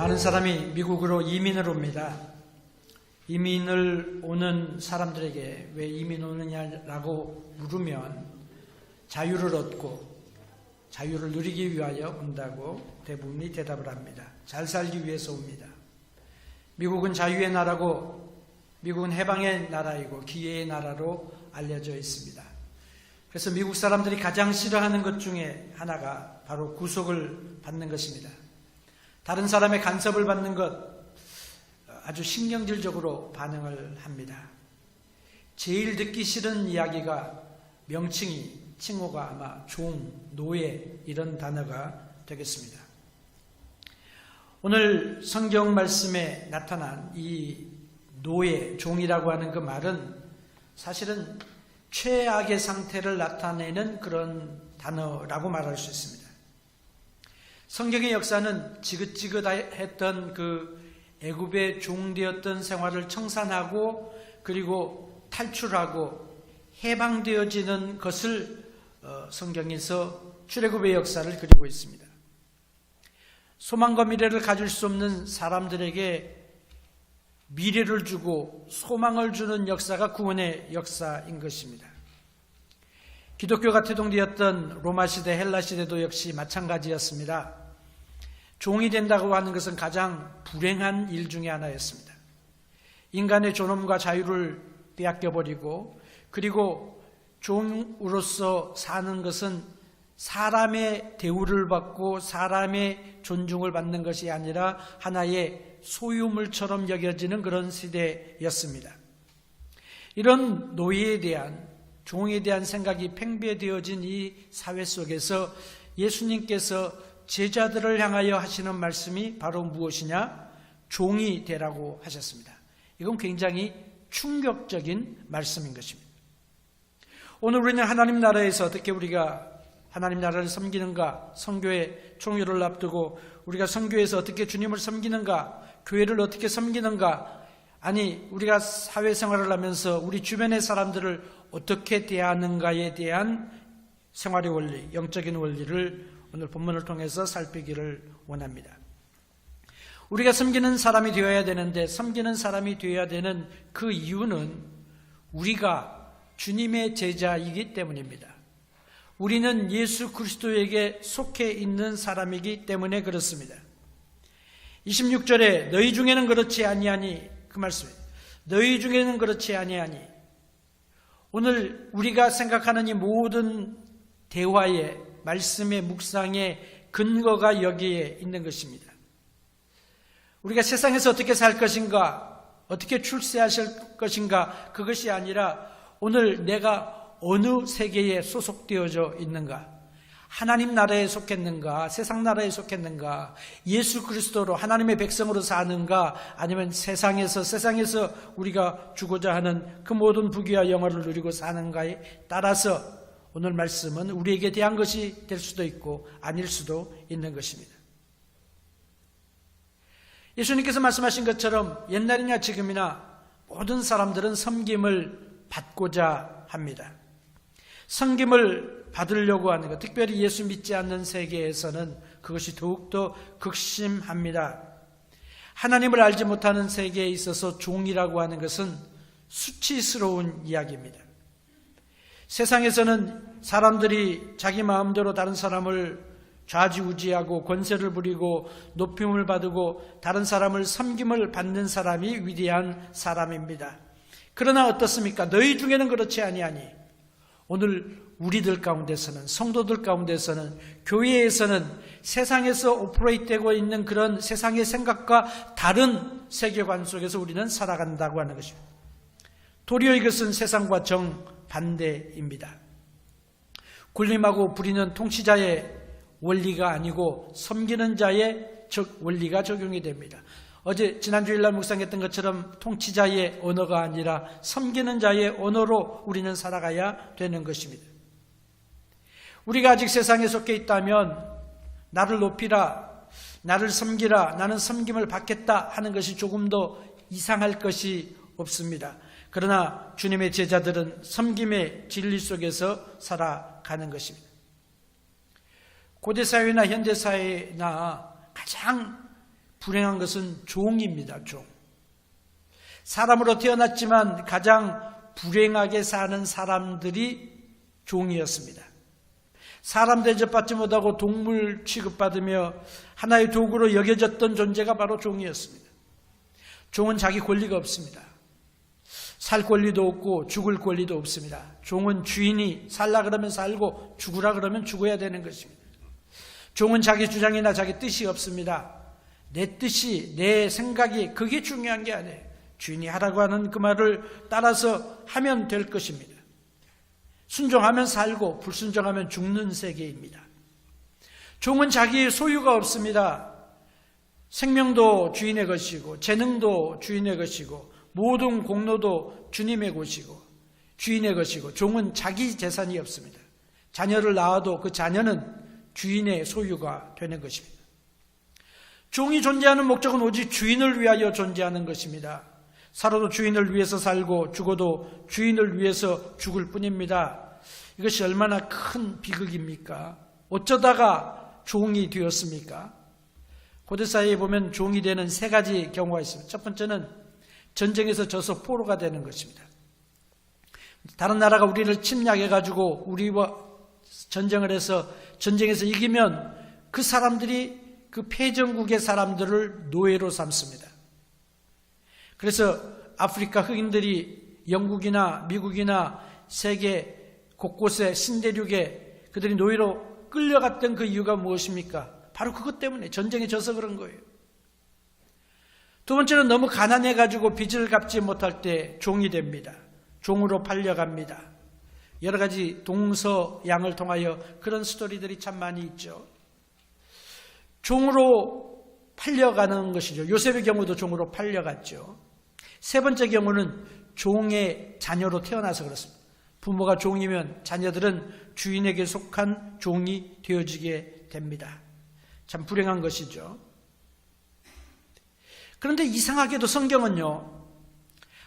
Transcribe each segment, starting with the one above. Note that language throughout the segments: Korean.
많은 사람이 미국으로 이민을 옵니다. 이민을 오는 사람들에게 왜 이민 오느냐라고 물으면 자유를 얻고 자유를 누리기 위하여 온다고 대부분이 대답을 합니다. 잘 살기 위해서 옵니다. 미국은 자유의 나라고 미국은 해방의 나라이고 기회의 나라로 알려져 있습니다. 그래서 미국 사람들이 가장 싫어하는 것 중에 하나가 바로 구속을 받는 것입니다. 다른 사람의 간섭을 받는 것 아주 신경질적으로 반응을 합니다. 제일 듣기 싫은 이야기가 칭호가 아마 종, 노예 이런 단어가 되겠습니다. 오늘 성경 말씀에 나타난 이 노예, 종이라고 하는 그 말은 사실은 최악의 상태를 나타내는 그런 단어라고 말할 수 있습니다. 성경의 역사는 지긋지긋했던 그 애굽의 종되었던 생활을 청산하고 그리고 탈출하고 해방되어지는 것을 성경에서 출애굽의 역사를 그리고 있습니다. 소망과 미래를 가질 수 없는 사람들에게 미래를 주고 소망을 주는 역사가 구원의 역사인 것입니다. 기독교가 태동되었던 로마 시대, 헬라 시대도 역시 마찬가지였습니다. 종이 된다고 하는 것은 가장 불행한 일 중에 하나였습니다. 인간의 존엄과 자유를 빼앗겨버리고 그리고 종으로서 사는 것은 사람의 대우를 받고 사람의 존중을 받는 것이 아니라 하나의 소유물처럼 여겨지는 그런 시대였습니다. 이런 노예에 대한, 종에 대한 생각이 팽배되어진 이 사회 속에서 예수님께서 제자들을 향하여 하시는 말씀이 바로 무엇이냐? 종이 되라고 하셨습니다. 이건 굉장히 충격적인 말씀인 것입니다. 오늘 우리는 하나님 나라에서 어떻게 우리가 하나님 나라를 섬기는가, 선교의 총회를 앞두고 우리가 선교에서 어떻게 주님을 섬기는가, 교회를 어떻게 섬기는가, 아니 우리가 사회생활을 하면서 우리 주변의 사람들을 어떻게 대하는가에 대한 생활의 원리, 영적인 원리를 오늘 본문을 통해서 살피기를 원합니다. 우리가 섬기는 사람이 되어야 되는데 섬기는 사람이 되어야 되는 그 이유는 우리가 주님의 제자이기 때문입니다. 우리는 예수 그리스도에게 속해 있는 사람이기 때문에 그렇습니다. 26절에 너희 중에는 그렇지 아니하니 그 말씀이에요. 너희 중에는 그렇지 아니하니 오늘 우리가 생각하는 이 모든 대화의 말씀의 묵상의 근거가 여기에 있는 것입니다. 우리가 세상에서 어떻게 살 것인가, 어떻게 출세하실 것인가, 그것이 아니라 오늘 내가 어느 세계에 소속되어져 있는가, 하나님 나라에 속했는가, 세상 나라에 속했는가, 예수 그리스도로 하나님의 백성으로 사는가, 아니면 세상에서 우리가 주고자 하는 그 모든 부귀와 영화를 누리고 사는가에 따라서 오늘 말씀은 우리에게 대한 것이 될 수도 있고 아닐 수도 있는 것입니다. 예수님께서 말씀하신 것처럼 옛날이나 지금이나 모든 사람들은 섬김을 받고자 합니다. 섬김을 받으려고 하는 것, 특별히 예수 믿지 않는 세계에서는 그것이 더욱더 극심합니다. 하나님을 알지 못하는 세계에 있어서 종이라고 하는 것은 수치스러운 이야기입니다. 세상에서는 사람들이 자기 마음대로 다른 사람을 좌지우지하고 권세를 부리고 높임을 받고 다른 사람을 섬김을 받는 사람이 위대한 사람입니다. 그러나 어떻습니까? 너희 중에는 그렇지 아니하니 오늘 우리들 가운데서는, 성도들 가운데서는, 교회에서는 세상에서 오퍼레이트되고 있는 그런 세상의 생각과 다른 세계관 속에서 우리는 살아간다고 하는 것입니다. 도리어 이것은 세상과 정반대입니다. 군림하고 부리는 통치자의 원리가 아니고 섬기는 자의 원리가 적용이 됩니다. 지난주일날 묵상했던 것처럼 통치자의 언어가 아니라 섬기는 자의 언어로 우리는 살아가야 되는 것입니다. 우리가 아직 세상에 속해 있다면 나를 높이라, 나를 섬기라, 나는 섬김을 받겠다 하는 것이 조금 더 이상할 것이 없습니다. 그러나 주님의 제자들은 섬김의 진리 속에서 살아가는 것입니다. 고대사회나 현대사회나 가장 불행한 것은 종입니다. 종. 사람으로 태어났지만 가장 불행하게 사는 사람들이 종이었습니다. 사람 대접받지 못하고 동물 취급받으며 하나의 도구로 여겨졌던 존재가 바로 종이었습니다. 종은 자기 권리가 없습니다. 살 권리도 없고 죽을 권리도 없습니다. 종은 주인이 살라 그러면 살고 죽으라 그러면 죽어야 되는 것입니다. 종은 자기 주장이나 자기 뜻이 없습니다. 내 뜻이, 내 생각이 그게 중요한 게 아니에요. 주인이 하라고 하는 그 말을 따라서 하면 될 것입니다. 순종하면 살고 불순종하면 죽는 세계입니다. 종은 자기의 소유가 없습니다. 생명도 주인의 것이고 재능도 주인의 것이고 모든 공로도 주님의 것이고 주인의 것이고 종은 자기 재산이 없습니다. 자녀를 낳아도 그 자녀는 주인의 소유가 되는 것입니다. 종이 존재하는 목적은 오직 주인을 위하여 존재하는 것입니다. 살아도 주인을 위해서 살고 죽어도 주인을 위해서 죽을 뿐입니다. 이것이 얼마나 큰 비극입니까? 어쩌다가 종이 되었습니까? 고대사회에 보면 종이 되는 세 가지 경우가 있습니다. 첫 번째는 전쟁에서 져서 포로가 되는 것입니다. 다른 나라가 우리를 침략해가지고 우리와 전쟁을 해서 전쟁에서 이기면 그 사람들이 그 패전국의 사람들을 노예로 삼습니다. 그래서 아프리카 흑인들이 영국이나 미국이나 세계 곳곳에 신대륙에 그들이 노예로 끌려갔던 그 이유가 무엇입니까? 바로 그것 때문에 전쟁에 져서 그런 거예요. 두 번째는 너무 가난해가지고 빚을 갚지 못할 때 종이 됩니다. 종으로 팔려갑니다. 여러 가지 동서양을 통하여 그런 스토리들이 참 많이 있죠. 종으로 팔려가는 것이죠. 요셉의 경우도 종으로 팔려갔죠. 세 번째 경우는 종의 자녀로 태어나서 그렇습니다. 부모가 종이면 자녀들은 주인에게 속한 종이 되어지게 됩니다. 참 불행한 것이죠. 그런데 이상하게도 성경은요,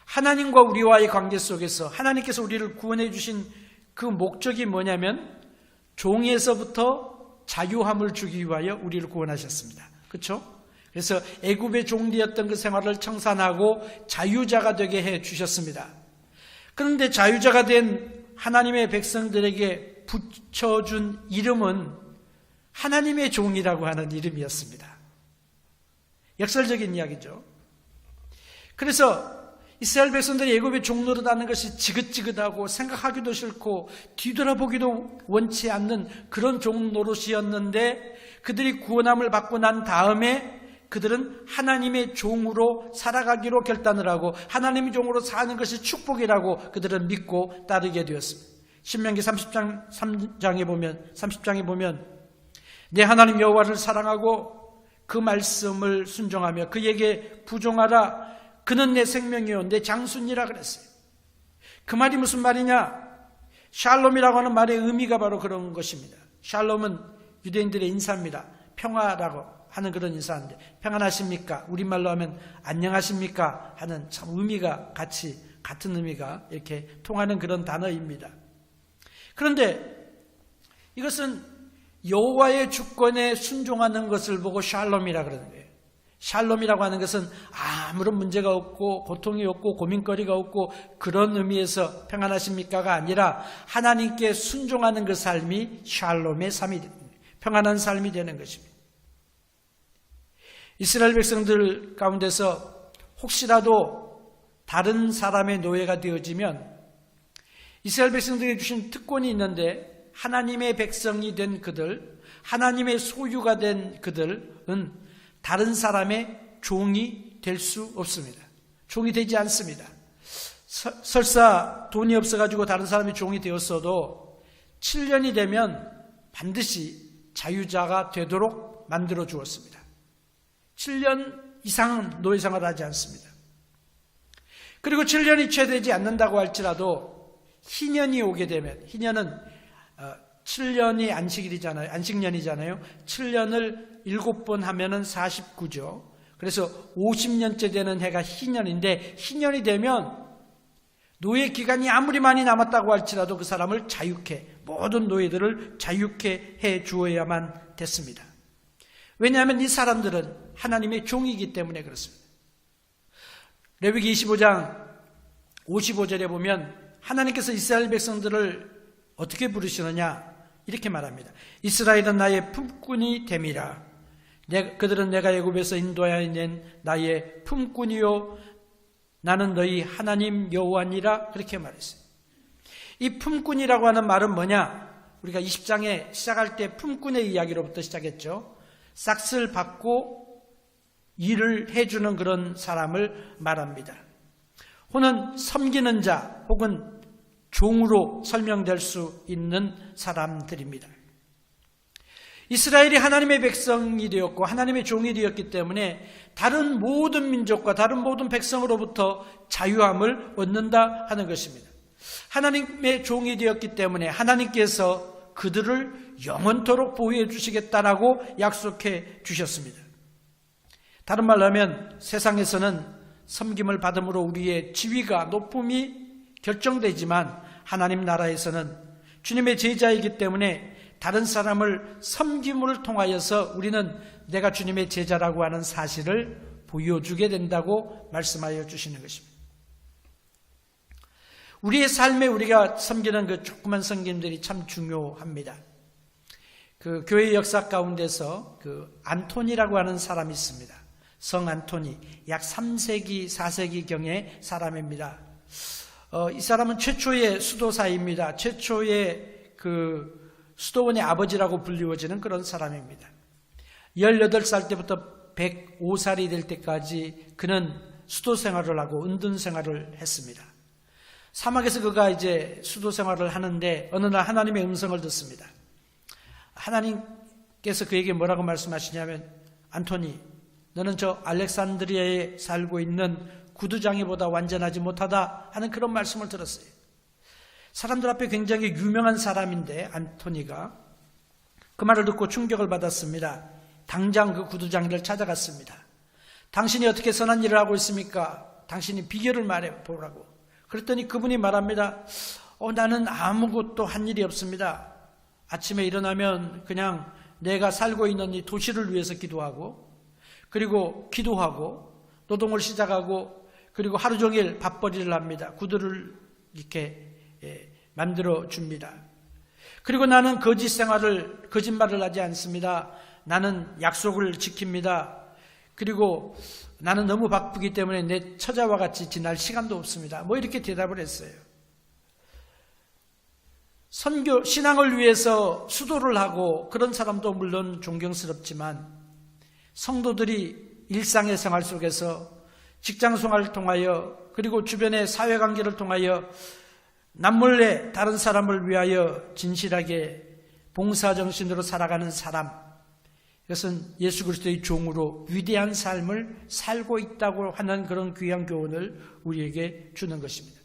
하나님과 우리와의 관계 속에서 하나님께서 우리를 구원해 주신 그 목적이 뭐냐면 종에서부터 자유함을 주기 위하여 우리를 구원하셨습니다. 그렇죠? 그래서 애굽의 종되었던 그 생활을 청산하고 자유자가 되게 해 주셨습니다. 그런데 자유자가 된 하나님의 백성들에게 붙여준 이름은 하나님의 종이라고 하는 이름이었습니다. 역설적인 이야기죠. 그래서 이스라엘 백성들이 애굽의 종노릇하는 것이 지긋지긋하고 생각하기도 싫고 뒤돌아보기도 원치 않는 그런 종노릇이었는데 그들이 구원함을 받고 난 다음에 그들은 하나님의 종으로 살아가기로 결단을 하고 하나님의 종으로 사는 것이 축복이라고 그들은 믿고 따르게 되었습니다. 신명기 30장에 보면 내 하나님 여호와를 사랑하고 그 말씀을 순종하며 그에게 부종하라. 그는 내 생명이요 내 장순이라 그랬어요. 그 말이 무슨 말이냐? 샬롬이라고 하는 말의 의미가 바로 그런 것입니다. 샬롬은 유대인들의 인사입니다. 평화라고 하는 그런 인사인데 평안하십니까? 우리말로 하면 안녕하십니까? 하는 참 의미가 같은 의미가 이렇게 통하는 그런 단어입니다. 그런데 이것은 여호와의 주권에 순종하는 것을 보고 샬롬이라 그러는 거예요. 샬롬이라고 하는 것은 아무런 문제가 없고 고통이 없고 고민거리가 없고 그런 의미에서 평안하십니까가 아니라 하나님께 순종하는 그 삶이 샬롬의 삶이 됩니다. 평안한 삶이 되는 것입니다. 이스라엘 백성들 가운데서 혹시라도 다른 사람의 노예가 되어지면 이스라엘 백성들에게 주신 특권이 있는데 하나님의 백성이 된 그들, 하나님의 소유가 된 그들은 다른 사람의 종이 될 수 없습니다. 종이 되지 않습니다. 설사 돈이 없어가지고 다른 사람의 종이 되었어도 7년이 되면 반드시 자유자가 되도록 만들어 주었습니다. 7년 이상은 노예생활을 하지 않습니다. 그리고 7년이 채 되지 않는다고 할지라도 희년이 오게 되면, 희년은 7년이 안식일이잖아요. 안식년이잖아요. 7년을 7번 하면은 49죠. 그래서 50년째 되는 해가 희년인데 희년이 되면 노예 기간이 아무리 많이 남았다고 할지라도 그 사람을 자유케, 모든 노예들을 자유케 해 주어야만 됐습니다. 왜냐하면 이 사람들은 하나님의 종이기 때문에 그렇습니다. 레위기 25장 55절에 보면 하나님께서 이스라엘 백성들을 어떻게 부르시느냐 이렇게 말합니다. 이스라엘은 나의 품꾼이 됨이라. 그들은 내가 애굽에서 인도하여 낸 나의 품꾼이요 나는 너희 하나님 여호와니라 그렇게 말했어요. 이 품꾼이라고 하는 말은 뭐냐? 우리가 20장에 시작할 때 품꾼의 이야기로부터 시작했죠. 싹쓸 받고 일을 해주는 그런 사람을 말합니다. 혹은 섬기는 자 혹은 종으로 설명될 수 있는 사람들입니다. 이스라엘이 하나님의 백성이 되었고 하나님의 종이 되었기 때문에 다른 모든 민족과 다른 모든 백성으로부터 자유함을 얻는다 하는 것입니다. 하나님의 종이 되었기 때문에 하나님께서 그들을 영원토록 보호해 주시겠다라고 약속해 주셨습니다. 다른 말로 하면 세상에서는 섬김을 받음으로 우리의 지위가 높음이 결정되지만 하나님 나라에서는 주님의 제자이기 때문에 다른 사람을 섬김을 통하여서 우리는 내가 주님의 제자라고 하는 사실을 보여주게 된다고 말씀하여 주시는 것입니다. 우리의 삶에 우리가 섬기는 그 조그만 섬김들이 참 중요합니다. 그 교회 역사 가운데서 그 안토니라고 하는 사람이 있습니다. 성 안토니, 약 3세기, 4세기경의 사람입니다. 이 사람은 최초의 수도사입니다. 최초의 그 수도원의 아버지라고 불리워지는 그런 사람입니다. 18살 때부터 105살이 될 때까지 그는 수도 생활을 하고 은둔 생활을 했습니다. 사막에서 그가 이제 수도 생활을 하는데 어느 날 하나님의 음성을 듣습니다. 하나님께서 그에게 뭐라고 말씀하시냐면 안토니, 너는 저 알렉산드리아에 살고 있는 구두장이보다 완전하지 못하다 하는 그런 말씀을 들었어요. 사람들 앞에 굉장히 유명한 사람인데 안토니가 그 말을 듣고 충격을 받았습니다. 당장 그 구두장이를 찾아갔습니다. 당신이 어떻게 선한 일을 하고 있습니까? 당신이 비결을 말해보라고. 그랬더니 그분이 말합니다. 나는 아무것도 한 일이 없습니다. 아침에 일어나면 그냥 내가 살고 있는 이 도시를 위해서 기도하고 그리고 기도하고 노동을 시작하고 그리고 하루 종일 밥벌이를 합니다. 구두를 이렇게 만들어 줍니다. 그리고 나는 거짓말을 하지 않습니다. 나는 약속을 지킵니다. 그리고 나는 너무 바쁘기 때문에 내 처자와 같이 지날 시간도 없습니다. 뭐 이렇게 대답을 했어요. 선교, 신앙을 위해서 수도를 하고 그런 사람도 물론 존경스럽지만 성도들이 일상의 생활 속에서 직장 생활을 통하여 그리고 주변의 사회관계를 통하여 남몰래 다른 사람을 위하여 진실하게 봉사정신으로 살아가는 사람, 이것은 예수 그리스도의 종으로 위대한 삶을 살고 있다고 하는 그런 귀한 교훈을 우리에게 주는 것입니다.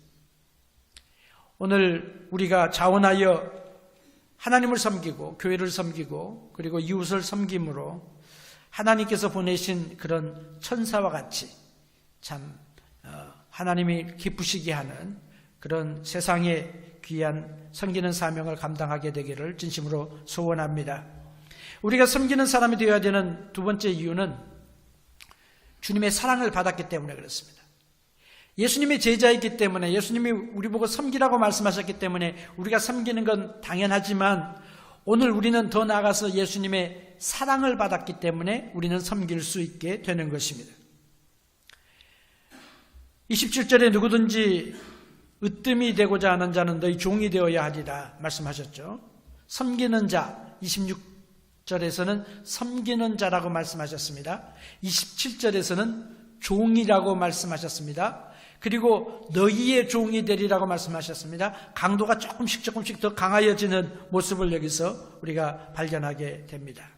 오늘 우리가 자원하여 하나님을 섬기고 교회를 섬기고 그리고 이웃을 섬김으로 하나님께서 보내신 그런 천사와 같이 참 하나님이 기쁘시게 하는 그런 세상의 귀한 섬기는 사명을 감당하게 되기를 진심으로 소원합니다. 우리가 섬기는 사람이 되어야 되는 두 번째 이유는 주님의 사랑을 받았기 때문에 그렇습니다. 예수님의 제자이기 때문에 예수님이 우리 보고 섬기라고 말씀하셨기 때문에 우리가 섬기는 건 당연하지만 오늘 우리는 더 나아가서 예수님의 사랑을 받았기 때문에 우리는 섬길 수 있게 되는 것입니다. 27절에 누구든지 으뜸이 되고자 하는 자는 너희 종이 되어야 하리라 말씀하셨죠. 섬기는 자 26절에서는 섬기는 자라고 말씀하셨습니다. 27절에서는 종이라고 말씀하셨습니다. 그리고 너희의 종이 되리라고 말씀하셨습니다. 강도가 조금씩 더 강하여지는 모습을 여기서 우리가 발견하게 됩니다.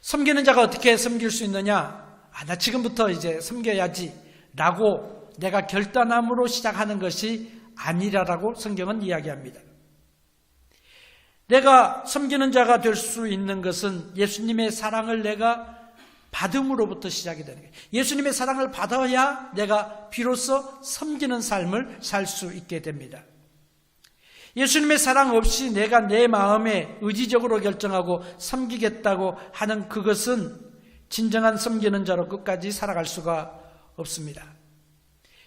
섬기는 자가 어떻게 섬길 수 있느냐? 나 지금부터 이제 섬겨야지 라고 내가 결단함으로 시작하는 것이 아니라라고 성경은 이야기합니다. 내가 섬기는 자가 될 수 있는 것은 예수님의 사랑을 내가 받음으로부터 시작이 되는 거예요. 예수님의 사랑을 받아야 내가 비로소 섬기는 삶을 살 수 있게 됩니다. 예수님의 사랑 없이 내가 내 마음에 의지적으로 결정하고 섬기겠다고 하는 그것은 진정한 섬기는 자로 끝까지 살아갈 수가 없습니다.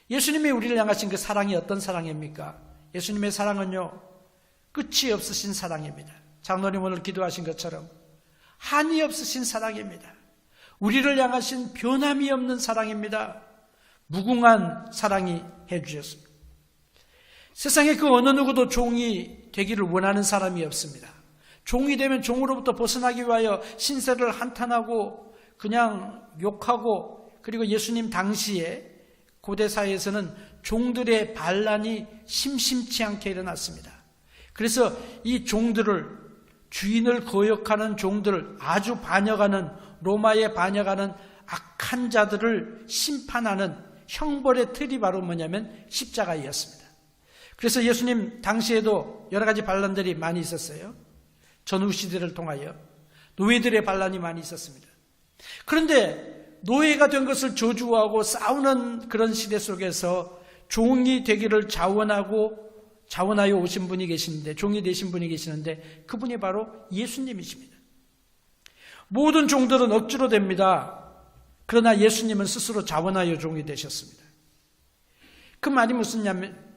예수님이 우리를 향하신 그 사랑이 어떤 사랑입니까? 예수님의 사랑은요, 끝이 없으신 사랑입니다. 장로님 오늘 기도하신 것처럼 한이 없으신 사랑입니다. 우리를 향하신 변함이 없는 사랑입니다. 무궁한 사랑이 해주셨습니다. 세상에 그 어느 누구도 종이 되기를 원하는 사람이 없습니다. 종이 되면 종으로부터 벗어나기 위하여 신세를 한탄하고 그냥 욕하고, 그리고 예수님 당시에 고대 사회에서는 종들의 반란이 심심치 않게 일어났습니다. 그래서 이 종들을, 주인을 거역하는 종들을, 아주 반역하는, 로마에 반역하는 악한 자들을 심판하는 형벌의 틀이 바로 뭐냐면 십자가이었습니다. 그래서 예수님 당시에도 여러 가지 반란들이 많이 있었어요. 전후 시대를 통하여 노예들의 반란이 많이 있었습니다. 그런데 노예가 된 것을 저주하고 싸우는 그런 시대 속에서 종이 되기를 자원하여 오신 분이 계시는데, 종이 되신 분이 계시는데 그분이 바로 예수님이십니다. 모든 종들은 억지로 됩니다. 그러나 예수님은 스스로 자원하여 종이 되셨습니다. 그 말이 무슨냐면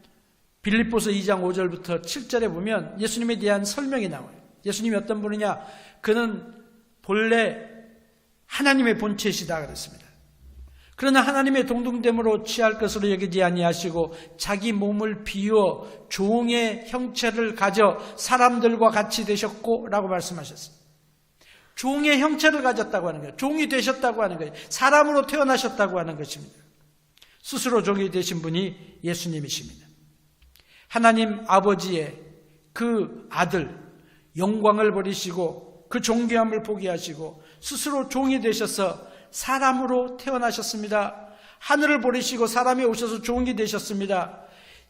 빌립보서 2장 5절부터 7절에 보면 예수님에 대한 설명이 나와요. 예수님이 어떤 분이냐? 그는 본래 하나님의 본체시다 그랬습니다. 그러나 하나님의 동등됨으로 취할 것으로 여기지 아니하시고 자기 몸을 비워 종의 형체를 가져 사람들과 같이 되셨고 라고 말씀하셨습니다. 종의 형체를 가졌다고 하는 거예요. 종이 되셨다고 하는 거예요. 사람으로 태어나셨다고 하는 것입니다. 스스로 종이 되신 분이 예수님이십니다. 하나님 아버지의 그 아들 영광을 버리시고 그 존귀함을 포기하시고 스스로 종이 되셔서 사람으로 태어나셨습니다. 하늘을 버리시고 사람이 오셔서 종이 되셨습니다.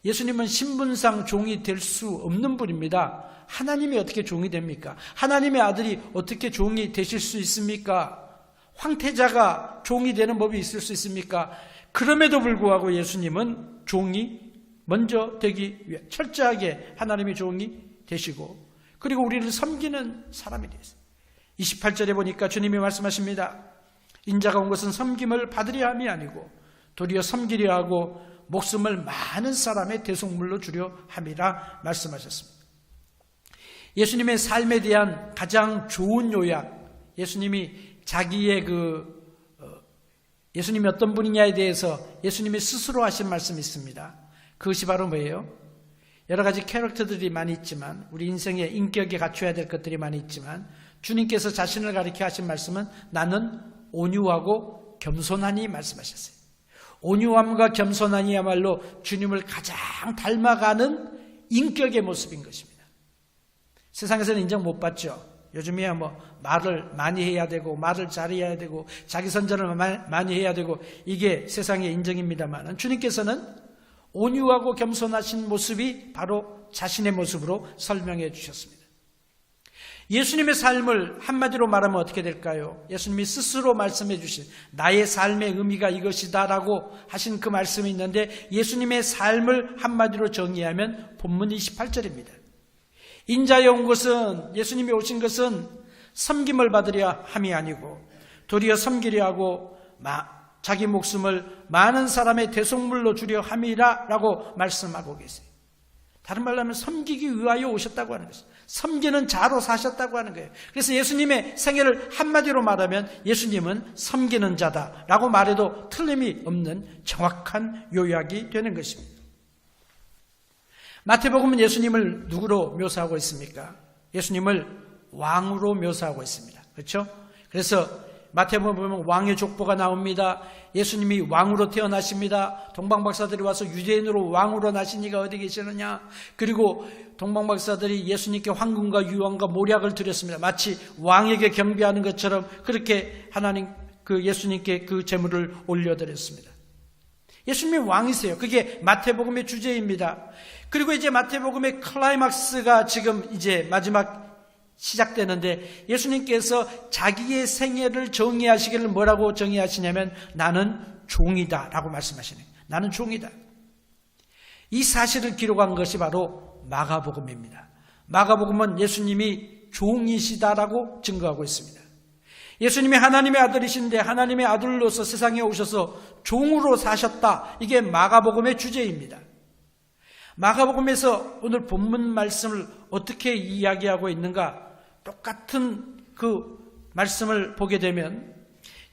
예수님은 신분상 종이 될 수 없는 분입니다. 하나님이 어떻게 종이 됩니까? 하나님의 아들이 어떻게 종이 되실 수 있습니까? 황태자가 종이 되는 법이 있을 수 있습니까? 그럼에도 불구하고 예수님은 종이 먼저 되기 위해 철저하게 하나님의 종이 되시고, 그리고 우리를 섬기는 사람이 되었어요. 28절에 보니까 주님이 말씀하십니다. 인자가 온 것은 섬김을 받으려 함이 아니고 도리어 섬기려 하고 목숨을 많은 사람의 대속물로 주려 함이라 말씀하셨습니다. 예수님의 삶에 대한 가장 좋은 요약, 예수님이 자기의 예수님이 어떤 분이냐에 대해서 예수님이 스스로 하신 말씀이 있습니다. 그것이 바로 뭐예요? 여러 가지 캐릭터들이 많이 있지만, 우리 인생에 인격에 갖춰야 될 것들이 많이 있지만, 주님께서 자신을 가리켜 하신 말씀은 나는 온유하고 겸손하니 말씀하셨어요. 온유함과 겸손함이야말로 주님을 가장 닮아가는 인격의 모습인 것입니다. 세상에서는 인정 못 받죠. 요즘이야 말을 많이 해야 되고 말을 잘해야 되고 자기 선전을 많이 해야 되고 이게 세상의 인정입니다만, 주님께서는 온유하고 겸손하신 모습이 바로 자신의 모습으로 설명해 주셨습니다. 예수님의 삶을 한마디로 말하면 어떻게 될까요? 예수님이 스스로 말씀해 주신 나의 삶의 의미가 이것이다 라고 하신 그 말씀이 있는데, 예수님의 삶을 한마디로 정의하면 본문 28절입니다. 인자에 온 것은, 예수님이 오신 것은 섬김을 받으려 함이 아니고 도리어 섬기려 하고 자기 목숨을 많은 사람의 대속물로 주려 함이라 라고 말씀하고 계세요. 다른 말로 하면 섬기기 위하여 오셨다고 하는 것이죠. 섬기는 자로 사셨다고 하는 거예요. 그래서 예수님의 생애를 한마디로 말하면 예수님은 섬기는 자다 라고 말해도 틀림이 없는 정확한 요약이 되는 것입니다. 마태복음은 예수님을 누구로 묘사하고 있습니까? 예수님을 왕으로 묘사하고 있습니다. 그렇죠? 그래서 마태복음 보면 왕의 족보가 나옵니다. 예수님이 왕으로 태어나십니다. 동방박사들이 와서 유대인으로 왕으로 나신 이가 어디 계시느냐. 그리고 동방박사들이 예수님께 황금과 유황과 모략을 드렸습니다. 마치 왕에게 경배하는 것처럼 그렇게 하나님 예수님께 그 제물을 올려드렸습니다. 예수님이 왕이세요. 그게 마태복음의 주제입니다. 그리고 이제 마태복음의 클라이막스가 지금 이제 마지막 시작되는데, 예수님께서 자기의 생애를 정의하시기를 뭐라고 정의하시냐면 나는 종이다 라고 말씀하시네요. 나는 종이다. 이 사실을 기록한 것이 바로 마가복음입니다. 마가복음은 예수님이 종이시다라고 증거하고 있습니다. 예수님이 하나님의 아들이신데 하나님의 아들로서 세상에 오셔서 종으로 사셨다. 이게 마가복음의 주제입니다. 마가복음에서 오늘 본문 말씀을 어떻게 이야기하고 있는가? 똑같은 그 말씀을 보게 되면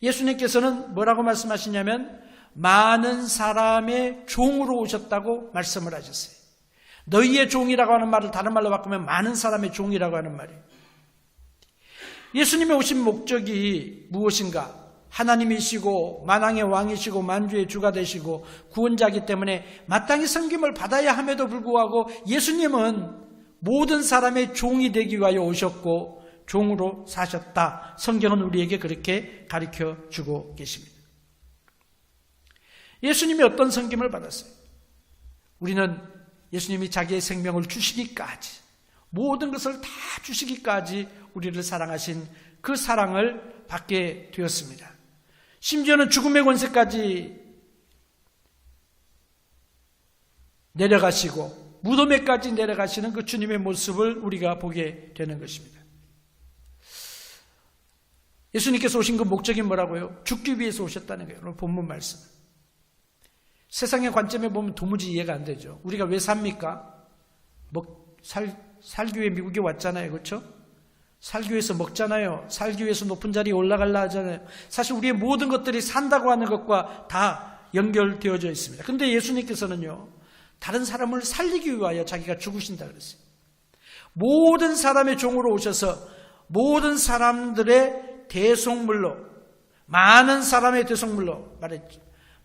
예수님께서는 뭐라고 말씀하시냐면 많은 사람의 종으로 오셨다고 말씀을 하셨어요. 너희의 종이라고 하는 말을 다른 말로 바꾸면 많은 사람의 종이라고 하는 말이에요. 예수님이 오신 목적이 무엇인가? 하나님이시고 만왕의 왕이시고 만주의 주가 되시고 구원자이기 때문에 마땅히 섬김을 받아야 함에도 불구하고 예수님은 모든 사람의 종이 되기 위하여 오셨고 종으로 사셨다. 성경은 우리에게 그렇게 가르쳐 주고 계십니다. 예수님이 어떤 섬김을 받았어요? 우리는 예수님이 자기의 생명을 주시기까지 모든 것을 다 주시기까지 우리를 사랑하신 그 사랑을 받게 되었습니다. 심지어는 죽음의 권세까지 내려가시고 무덤에까지 내려가시는 그 주님의 모습을 우리가 보게 되는 것입니다. 예수님께서 오신 그 목적이 뭐라고요? 죽기 위해서 오셨다는 거예요. 오늘 본문 말씀. 세상의 관점에 보면 도무지 이해가 안 되죠. 우리가 왜 삽니까? 살기 위해 미국에 왔잖아요. 그렇죠? 살기 위해서 먹잖아요. 살기 위해서 높은 자리에 올라가려 하잖아요. 사실 우리의 모든 것들이 산다고 하는 것과 다 연결되어져 있습니다. 그런데 예수님께서는요, 다른 사람을 살리기 위하여 자기가 죽으신다 그랬어요. 모든 사람의 종으로 오셔서 모든 사람들의 대속물로, 많은 사람의 대속물로 말했죠.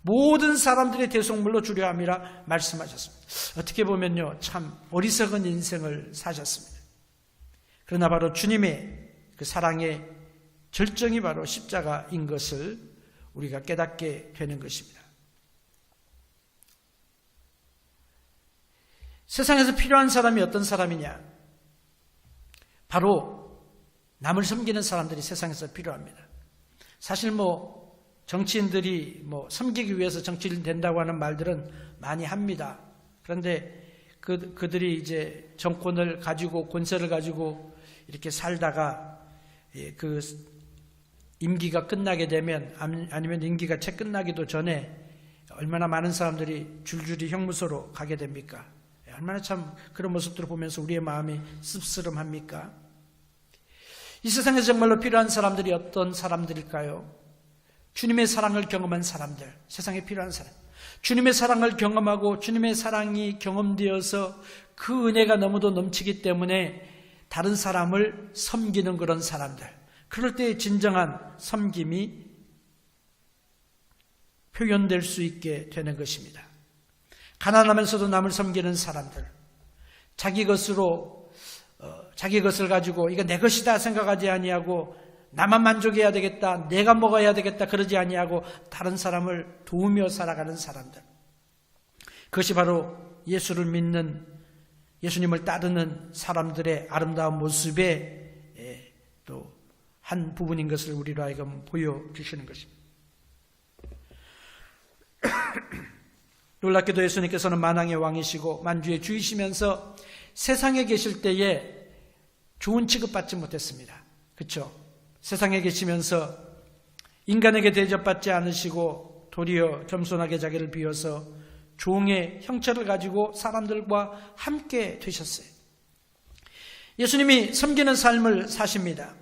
모든 사람들의 대속물로 주려 함이라 말씀하셨습니다. 어떻게 보면요, 참 어리석은 인생을 사셨습니다. 그러나 바로 주님의 그 사랑의 절정이 바로 십자가인 것을 우리가 깨닫게 되는 것입니다. 세상에서 필요한 사람이 어떤 사람이냐? 바로 남을 섬기는 사람들이 세상에서 필요합니다. 사실 정치인들이 섬기기 위해서 정치인 된다고 하는 말들은 많이 합니다. 그런데 그들이 이제 정권을 가지고 권세를 가지고 이렇게 살다가 그 임기가 끝나게 되면 아니면 임기가 채 끝나기도 전에 얼마나 많은 사람들이 줄줄이 형무소로 가게 됩니까? 얼마나 참 그런 모습들을 보면서 우리의 마음이 씁쓸함합니까? 이 세상에서 정말로 필요한 사람들이 어떤 사람들일까요? 주님의 사랑을 경험한 사람들, 세상에 필요한 사람. 주님의 사랑을 경험하고 주님의 사랑이 경험되어서 그 은혜가 너무도 넘치기 때문에 다른 사람을 섬기는 그런 사람들. 그럴 때 진정한 섬김이 표현될 수 있게 되는 것입니다. 가난하면서도 남을 섬기는 사람들. 자기 것을 가지고 이거 내 것이다 생각하지 아니하고 나만 만족해야 되겠다, 내가 먹어야 되겠다 그러지 아니하고 다른 사람을 도우며 살아가는 사람들. 그것이 바로 예수를 믿는, 예수님을 따르는 사람들의 아름다운 모습의 또 한 부분인 것을 우리로 하여금 보여주시는 것입니다. 놀랍게도 예수님께서는 만왕의 왕이시고 만주의 주이시면서 세상에 계실 때에 좋은 취급받지 못했습니다. 그렇죠? 세상에 계시면서 인간에게 대접받지 않으시고 도리어 겸손하게 자기를 비워서 종의 형체를 가지고 사람들과 함께 되셨어요. 예수님이 섬기는 삶을 사십니다.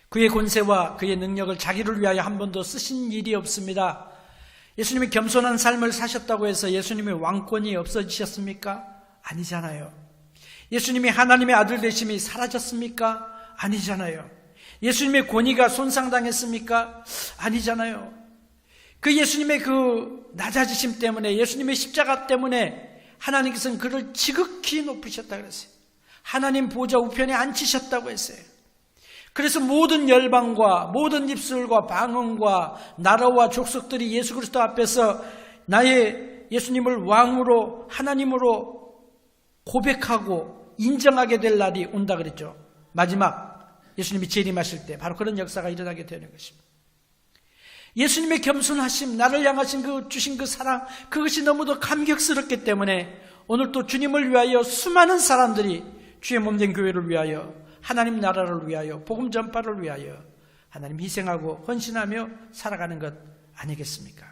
그의 권세와 그의 능력을 자기를 위하여 한 번도 쓰신 일이 없습니다. 예수님이 겸손한 삶을 사셨다고 해서 예수님의 왕권이 없어지셨습니까? 아니잖아요. 예수님이 하나님의 아들 되심이 사라졌습니까? 아니잖아요. 예수님의 권위가 손상당했습니까? 아니잖아요. 그 예수님의 그 낮아지심 때문에, 예수님의 십자가 때문에 하나님께서는 그를 지극히 높이셨다고 그랬어요. 하나님 보좌 우편에 앉히셨다고 했어요. 그래서 모든 열방과 모든 입술과 방언과 나라와 족속들이 예수 그리스도 앞에서 나의 예수님을 왕으로 하나님으로 고백하고 인정하게 될 날이 온다 그랬죠. 마지막 예수님이 재림하실 때 바로 그런 역사가 일어나게 되는 것입니다. 예수님의 겸손하심, 나를 향하신 주신 그 사랑, 그것이 너무도 감격스럽기 때문에 오늘 또 주님을 위하여 수많은 사람들이 주의 몸된 교회를 위하여, 하나님 나라를 위하여, 복음 전파를 위하여 하나님 희생하고 헌신하며 살아가는 것 아니겠습니까?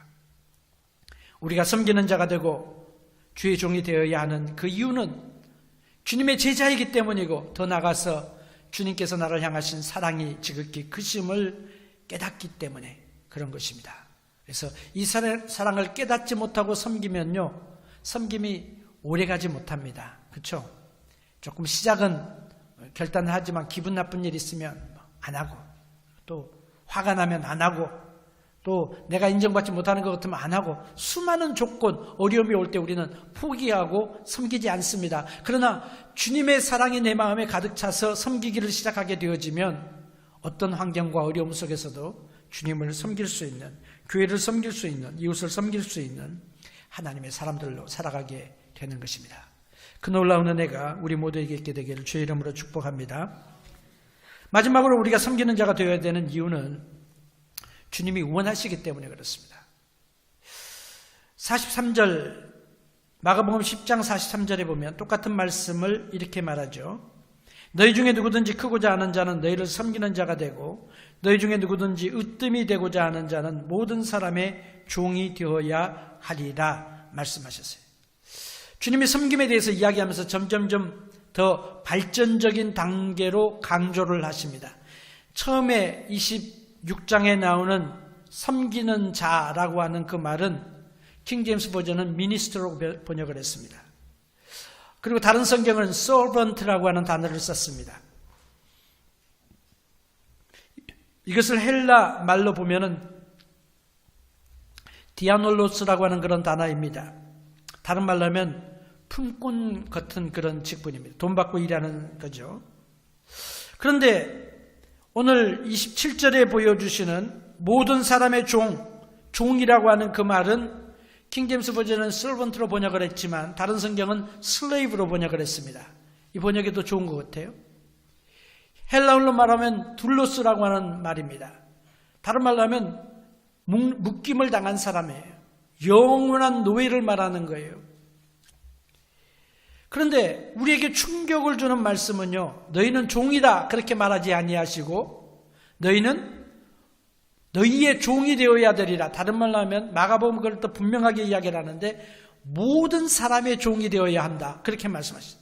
우리가 섬기는 자가 되고 주의 종이 되어야 하는 그 이유는 주님의 제자이기 때문이고, 더 나아가서 주님께서 나를 향하신 사랑이 지극히 크심을 깨닫기 때문에 그런 것입니다. 그래서 이 사랑을 깨닫지 못하고 섬기면요, 섬김이 오래가지 못합니다. 그렇죠? 조금 시작은 결단하지만 기분 나쁜 일 있으면 안 하고, 또 화가 나면 안 하고, 또 내가 인정받지 못하는 것 같으면 안 하고, 수많은 조건, 어려움이 올 때 우리는 포기하고 섬기지 않습니다. 그러나 주님의 사랑이 내 마음에 가득 차서 섬기기를 시작하게 되어지면 어떤 환경과 어려움 속에서도 주님을 섬길 수 있는, 교회를 섬길 수 있는, 이웃을 섬길 수 있는 하나님의 사람들로 살아가게 되는 것입니다. 그 놀라운 은혜가 우리 모두에게 있게 되기를 주의 이름으로 축복합니다. 마지막으로 우리가 섬기는 자가 되어야 되는 이유는 주님이 원하시기 때문에 그렇습니다. 43절, 마가복음 10장 43절에 보면 똑같은 말씀을 이렇게 말하죠. 너희 중에 누구든지 크고자 하는 자는 너희를 섬기는 자가 되고, 너희 중에 누구든지 으뜸이 되고자 하는 자는 모든 사람의 종이 되어야 하리라 말씀하셨어요. 주님이 섬김에 대해서 이야기하면서 점점점 더 발전적인 단계로 강조를 하십니다. 처음에 26장에 나오는 섬기는 자라고 하는 그 말은 킹제임스 버전은 미니스터로 번역을 했습니다. 그리고 다른 성경은 servant라고 하는 단어를 썼습니다. 이것을 헬라 말로 보면은 디아놀로스라고 하는 그런 단어입니다. 다른 말로 하면 품꾼 같은 그런 직분입니다. 돈 받고 일하는 거죠. 그런데 오늘 27절에 보여주시는 모든 사람의 종이라고 하는 그 말은 킹제임스 버전은 servant로 번역을 했지만 다른 성경은 slave로 번역을 했습니다. 이 번역이 더 좋은 것 같아요. 헬라어로 말하면 둘로스라고 하는 말입니다. 다른 말로 하면 묶임을 당한 사람이에요. 영원한 노예를 말하는 거예요. 그런데 우리에게 충격을 주는 말씀은요, 너희는 종이다 그렇게 말하지 아니하시고 너희는 너희의 종이 되어야 되리라. 다른 말로 하면 마가복음 그걸 또 분명하게 이야기를 하는데 모든 사람의 종이 되어야 한다 그렇게 말씀하셨어요.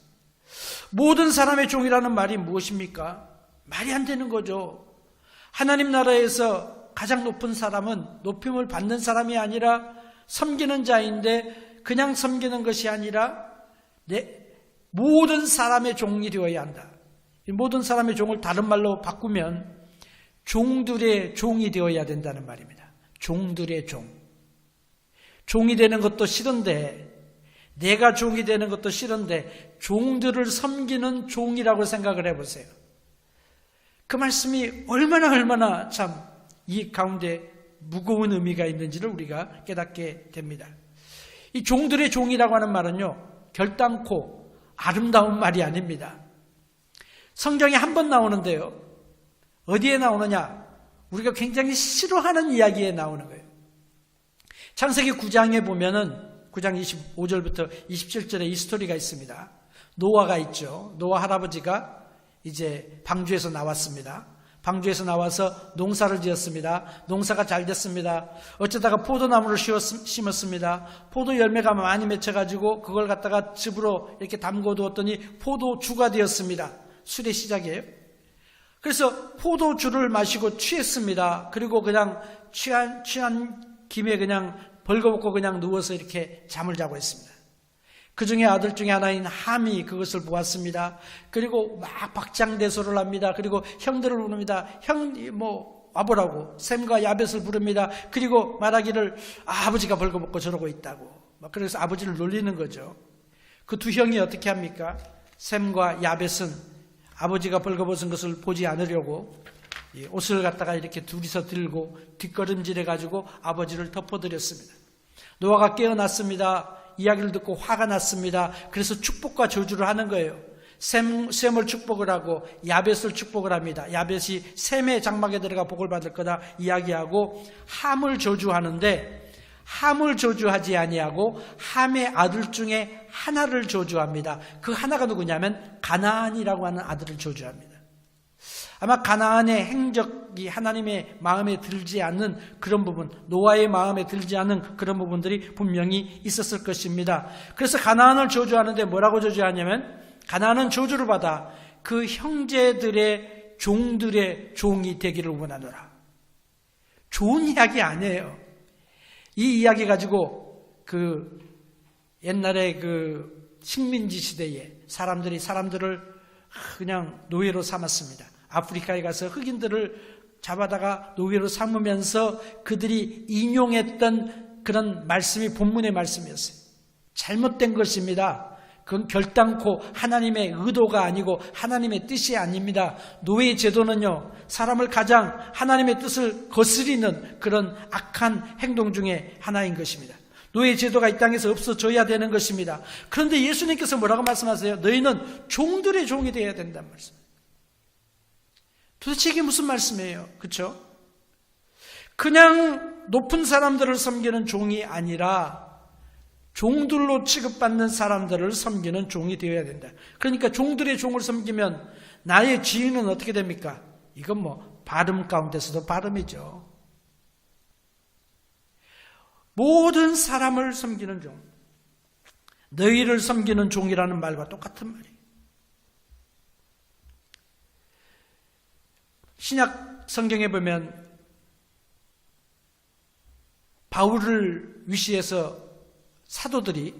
모든 사람의 종이라는 말이 무엇입니까? 말이 안 되는 거죠. 하나님 나라에서 가장 높은 사람은 높임을 받는 사람이 아니라 섬기는 자인데, 그냥 섬기는 것이 아니라 모든 사람의 종이 되어야 한다. 모든 사람의 종을 다른 말로 바꾸면 종들의 종이 되어야 된다는 말입니다. 종들의 종. 종이 되는 것도 싫은데, 내가 종이 되는 것도 싫은데 종들을 섬기는 종이라고 생각을 해보세요. 그 말씀이 얼마나 참 이 가운데 무거운 의미가 있는지를 우리가 깨닫게 됩니다. 이 종들의 종이라고 하는 말은요, 결단코 아름다운 말이 아닙니다. 성경에 한 번 나오는데요, 어디에 나오느냐? 우리가 굉장히 싫어하는 이야기에 나오는 거예요. 창세기 9장에 보면은 9장 25절부터 27절에 이 스토리가 있습니다. 노아가 있죠. 노아 할아버지가 이제 방주에서 나왔습니다. 방주에서 나와서 농사를 지었습니다. 농사가 잘 됐습니다. 어쩌다가 포도나무를 심었습니다. 포도 열매가 많이 맺혀가지고 그걸 갖다가 즙으로 이렇게 담궈두었더니 포도주가 되었습니다. 술의 시작이에요. 그래서 포도주를 마시고 취했습니다. 그리고 그냥 취한 김에 그냥 벌거벗고 그냥 누워서 이렇게 잠을 자고 있습니다. 그 중에 아들 중에 하나인 함이 그것을 보았습니다. 그리고 막 박장대소를 합니다. 그리고 형들을 부릅니다. 와보라고 셈과 야벳을 부릅니다. 그리고 말하기를 아버지가 벌거벗고 저러고 있다고. 그래서 아버지를 놀리는 거죠. 그 두 형이 어떻게 합니까? 셈과 야벳은 아버지가 벌거벗은 것을 보지 않으려고 옷을 갖다가 이렇게 둘이서 들고 뒷걸음질해가지고 아버지를 덮어드렸습니다. 노아가 깨어났습니다. 이야기를 듣고 화가 났습니다. 그래서 축복과 저주를 하는 거예요. 셈을 축복을 하고 야벳을 축복을 합니다. 야벳이 셈의 장막에 들어가 복을 받을 거다 이야기하고 함을 저주하는데 함을 저주하지 아니하고 함의 아들 중에 하나를 저주합니다. 그 하나가 누구냐면 가나안이라고 하는 아들을 저주합니다. 아마 가나안의 행적이 하나님의 마음에 들지 않는 그런 부분, 노아의 마음에 들지 않는 그런 부분들이 분명히 있었을 것입니다. 그래서 가나안을 저주하는데 뭐라고 저주하냐면 가나안은 저주를 받아 그 형제들의 종들의 종이 되기를 원하노라. 좋은 이야기 아니에요. 이 이야기 가지고 그 옛날에 그 식민지 시대에 사람들을 그냥 노예로 삼았습니다. 아프리카에 가서 흑인들을 잡아다가 노예로 삼으면서 그들이 인용했던 그런 말씀이 본문의 말씀이었어요. 잘못된 것입니다. 그건 결단코 하나님의 의도가 아니고 하나님의 뜻이 아닙니다. 노예 제도는요, 사람을 가장 하나님의 뜻을 거스리는 그런 악한 행동 중에 하나인 것입니다. 노예 제도가 이 땅에서 없어져야 되는 것입니다. 그런데 예수님께서 뭐라고 말씀하세요? 너희는 종들의 종이 되어야 된다는 말씀. 도대체 이게 무슨 말씀이에요? 그렇죠? 그냥 높은 사람들을 섬기는 종이 아니라 종들로 취급받는 사람들을 섬기는 종이 되어야 된다. 그러니까 종들의 종을 섬기면 나의 지위는 어떻게 됩니까? 이건 뭐 발음 가운데서도 발음이죠. 모든 사람을 섬기는 종, 너희를 섬기는 종이라는 말과 똑같은 말이에요. 신약 성경에 보면 바울을 위시해서 사도들이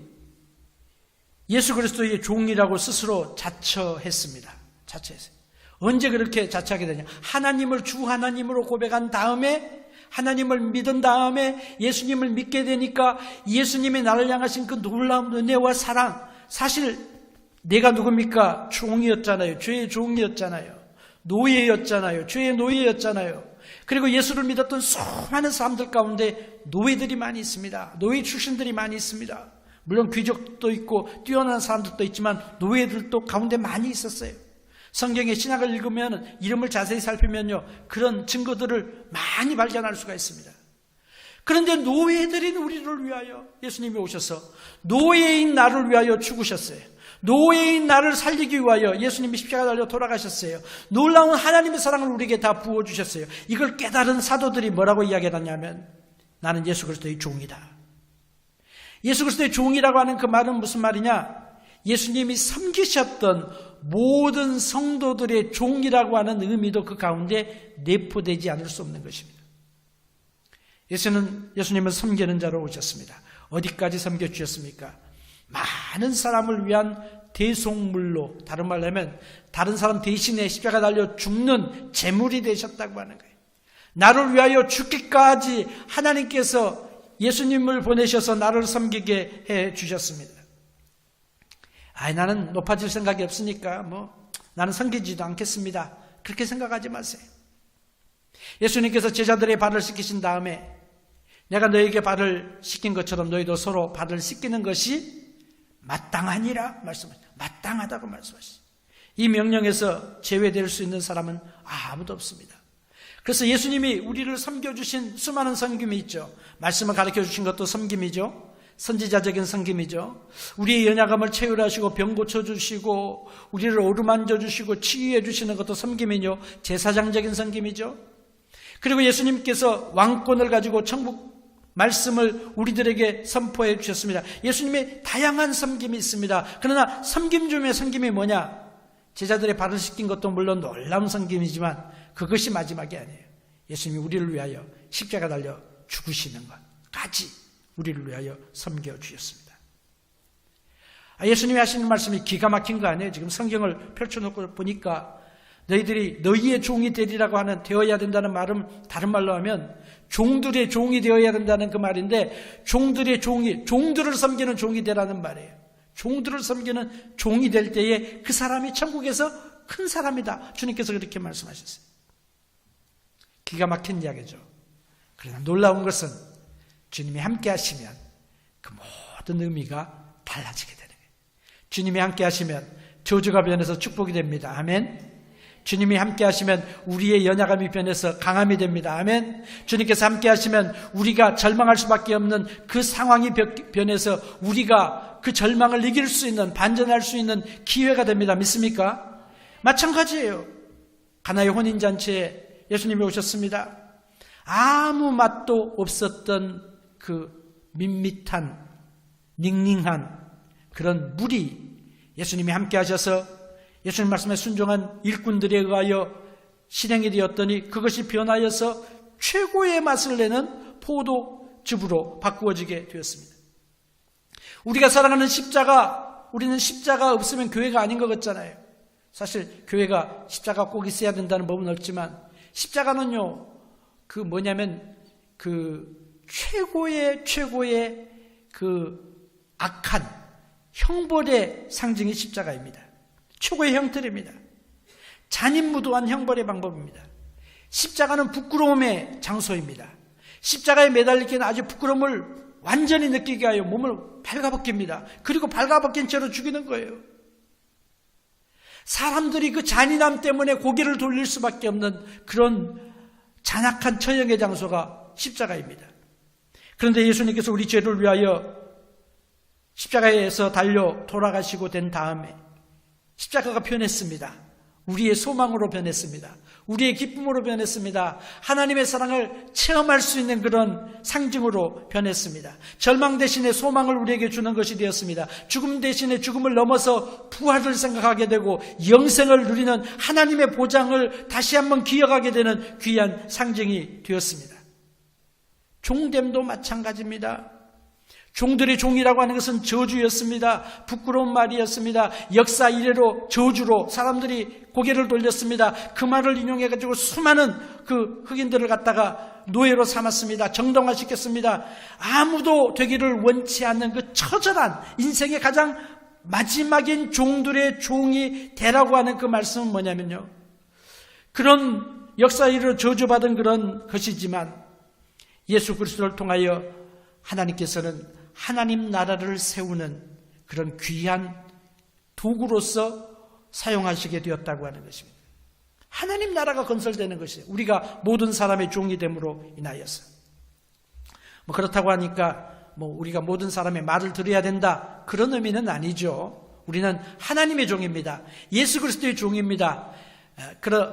예수 그리스도의 종이라고 스스로 자처했습니다. 자처했어요. 언제 그렇게 자처하게 되냐? 하나님을 주 하나님으로 고백한 다음에, 하나님을 믿은 다음에 예수님을 믿게 되니까 예수님이 나를 향하신 그 놀라운 은혜와 사랑, 사실 내가 누굽니까? 종이었잖아요. 죄의 종이었잖아요. 노예였잖아요. 죄의 노예였잖아요. 그리고 예수를 믿었던 수많은 사람들 가운데 노예들이 많이 있습니다. 노예 출신들이 많이 있습니다. 물론 귀족도 있고 뛰어난 사람들도 있지만 노예들도 가운데 많이 있었어요. 성경의 신약을 읽으면 이름을 자세히 살피면요, 그런 증거들을 많이 발견할 수가 있습니다. 그런데 노예들인 우리를 위하여 예수님이 오셔서 노예인 나를 위하여 죽으셨어요. 노예인 나를 살리기 위하여 예수님이 십자가 달려 돌아가셨어요. 놀라운 하나님의 사랑을 우리에게 다 부어주셨어요. 이걸 깨달은 사도들이 뭐라고 이야기하냐면 나는 예수 그리스도의 종이다. 예수 그리스도의 종이라고 하는 그 말은 무슨 말이냐? 예수님이 섬기셨던 모든 성도들의 종이라고 하는 의미도 그 가운데 내포되지 않을 수 없는 것입니다. 예수님은 섬기는 자로 오셨습니다. 어디까지 섬겨주셨습니까? 많은 사람을 위한 대속물로, 다른 말로 하면 다른 사람 대신에 십자가 달려 죽는 제물이 되셨다고 하는 거예요. 나를 위하여 죽기까지 하나님께서 예수님을 보내셔서 나를 섬기게 해 주셨습니다. 나는 높아질 생각이 없으니까 나는 섬기지도 않겠습니다. 그렇게 생각하지 마세요. 예수님께서 제자들의 발을 씻기신 다음에 내가 너에게 발을 씻긴 것처럼 너희도 서로 발을 씻기는 것이 마땅하니라 말씀하셨어요. 마땅하다고 말씀하셨어요. 이 명령에서 제외될 수 있는 사람은 아무도 없습니다. 그래서 예수님이 우리를 섬겨주신 수많은 섬김이 있죠. 말씀을 가르쳐주신 것도 섬김이죠. 선지자적인 섬김이죠. 우리의 연약함을 채울하시고 병 고쳐주시고 우리를 어루만져 주시고 치유해 주시는 것도 섬김이죠. 제사장적인 섬김이죠. 그리고 예수님께서 왕권을 가지고 천국 말씀을 우리들에게 선포해 주셨습니다. 예수님의 다양한 섬김이 있습니다. 그러나 섬김 중에 섬김이 뭐냐? 제자들의 발을 씻긴 것도 물론 놀라운 섬김이지만 그것이 마지막이 아니에요. 예수님이 우리를 위하여 십자가 달려 죽으시는 것까지 우리를 위하여 섬겨주셨습니다. 예수님이 하시는 말씀이 기가 막힌 거 아니에요? 지금 성경을 펼쳐놓고 보니까 너희들이 너희의 종이 되리라고 하는 되어야 된다는 말은 다른 말로 하면 종들의 종이 되어야 된다는 그 말인데 종들의 종이, 종들을 섬기는 종이 되라는 말이에요. 종들을 섬기는 종이 될 때에 그 사람이 천국에서 큰 사람이다. 주님께서 그렇게 말씀하셨어요. 기가 막힌 이야기죠. 그러나 놀라운 것은 주님이 함께 하시면 그 모든 의미가 달라지게 되는 거예요. 주님이 함께 하시면 저주가 변해서 축복이 됩니다. 아멘. 주님이 함께 하시면 우리의 연약함이 변해서 강함이 됩니다. 아멘. 주님께서 함께 하시면 우리가 절망할 수밖에 없는 그 상황이 변해서 우리가 그 절망을 이길 수 있는, 반전할 수 있는 기회가 됩니다. 믿습니까? 마찬가지예요. 가나의 혼인잔치에 예수님이 오셨습니다. 아무 맛도 없었던 그 밋밋한, 닝닝한 그런 물이 예수님이 함께 하셔서 예수님 말씀에 순종한 일꾼들에 의하여 실행이 되었더니 그것이 변하여서 최고의 맛을 내는 포도즙으로 바꾸어지게 되었습니다. 우리가 사랑하는 십자가, 우리는 십자가 없으면 교회가 아닌 것 같잖아요. 사실 교회가 십자가 꼭 있어야 된다는 법은 없지만 십자가는요, 그 최고의 그 악한 형벌의 상징이 십자가입니다. 최고의 형틀입니다. 잔인무도한 형벌의 방법입니다. 십자가는 부끄러움의 장소입니다. 십자가에 매달리기는 아주 부끄러움을 완전히 느끼게 하여 몸을 발가벗깁니다. 그리고 발가벗긴 채로 죽이는 거예요. 사람들이 그 잔인함 때문에 고개를 돌릴 수밖에 없는 그런 잔악한 처형의 장소가 십자가입니다. 그런데 예수님께서 우리 죄를 위하여 십자가에서 달려 돌아가시고 된 다음에 십자가가 변했습니다. 우리의 소망으로 변했습니다. 우리의 기쁨으로 변했습니다. 하나님의 사랑을 체험할 수 있는 그런 상징으로 변했습니다. 절망 대신에 소망을 우리에게 주는 것이 되었습니다. 죽음 대신에 죽음을 넘어서 부활을 생각하게 되고 영생을 누리는 하나님의 보장을 다시 한번 기억하게 되는 귀한 상징이 되었습니다. 종됨도 마찬가지입니다. 종들의 종이라고 하는 것은 저주였습니다. 부끄러운 말이었습니다. 역사 이래로 저주로 사람들이 고개를 돌렸습니다. 그 말을 인용해가지고 수많은 그 흑인들을 갖다가 노예로 삼았습니다. 정당화시켰습니다. 아무도 되기를 원치 않는 그 처절한 인생의 가장 마지막인 종들의 종이 되라고 하는 그 말씀은 뭐냐면요, 그런 역사 이래로 저주받은 그런 것이지만 예수 그리스도를 통하여 하나님께서는 하나님 나라를 세우는 그런 귀한 도구로서 사용하시게 되었다고 하는 것입니다. 하나님 나라가 건설되는 것이에요. 우리가 모든 사람의 종이 됨으로 인하여서. 그렇다고 하니까 우리가 모든 사람의 말을 들어야 된다, 그런 의미는 아니죠. 우리는 하나님의 종입니다. 예수 그리스도의 종입니다.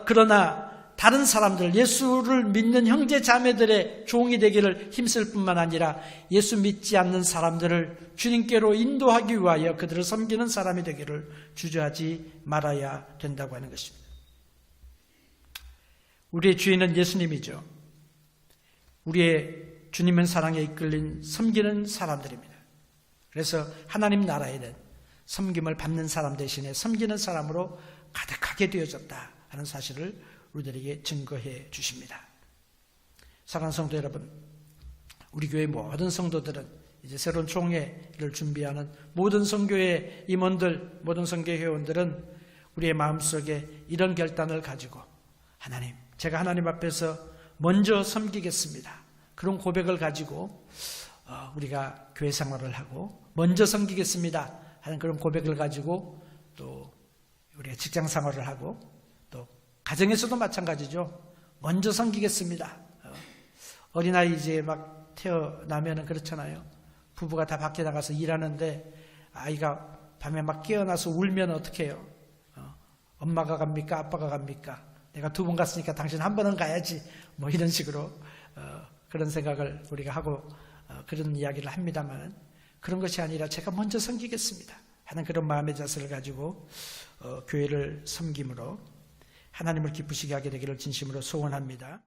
그러나 다른 사람들, 예수를 믿는 형제 자매들의 종이 되기를 힘쓸 뿐만 아니라 예수 믿지 않는 사람들을 주님께로 인도하기 위하여 그들을 섬기는 사람이 되기를 주저하지 말아야 된다고 하는 것입니다. 우리의 주인은 예수님이죠. 우리의 주님의 사랑에 이끌린 섬기는 사람들입니다. 그래서 하나님 나라에는 섬김을 받는 사람 대신에 섬기는 사람으로 가득하게 되어졌다 하는 사실을 우리들에게 증거해 주십니다. 사랑하는 성도 여러분, 우리 교회 모든 성도들은 이제 새로운 총회를 준비하는 모든 선교회 임원들, 모든 선교 회원들은 우리의 마음속에 이런 결단을 가지고 하나님, 제가 하나님 앞에서 먼저 섬기겠습니다. 그런 고백을 가지고 우리가 교회 생활을 하고 먼저 섬기겠습니다 하는 그런 고백을 가지고 또 우리가 직장 생활을 하고 또 가정에서도 마찬가지죠. 먼저 섬기겠습니다. 어린아이 이제 막 태어나면은 그렇잖아요. 부부가 다 밖에 나가서 일하는데 아이가 밤에 막 깨어나서 울면 어떻게 해요? 엄마가 갑니까? 아빠가 갑니까? 내가 2번 갔으니까 당신 한 번은 가야지. 이런 식으로 그런 생각을 우리가 하고 그런 이야기를 합니다만, 그런 것이 아니라 제가 먼저 섬기겠습니다 하는 그런 마음의 자세를 가지고 교회를 섬김으로 하나님을 기쁘시게 하게 되기를 진심으로 소원합니다.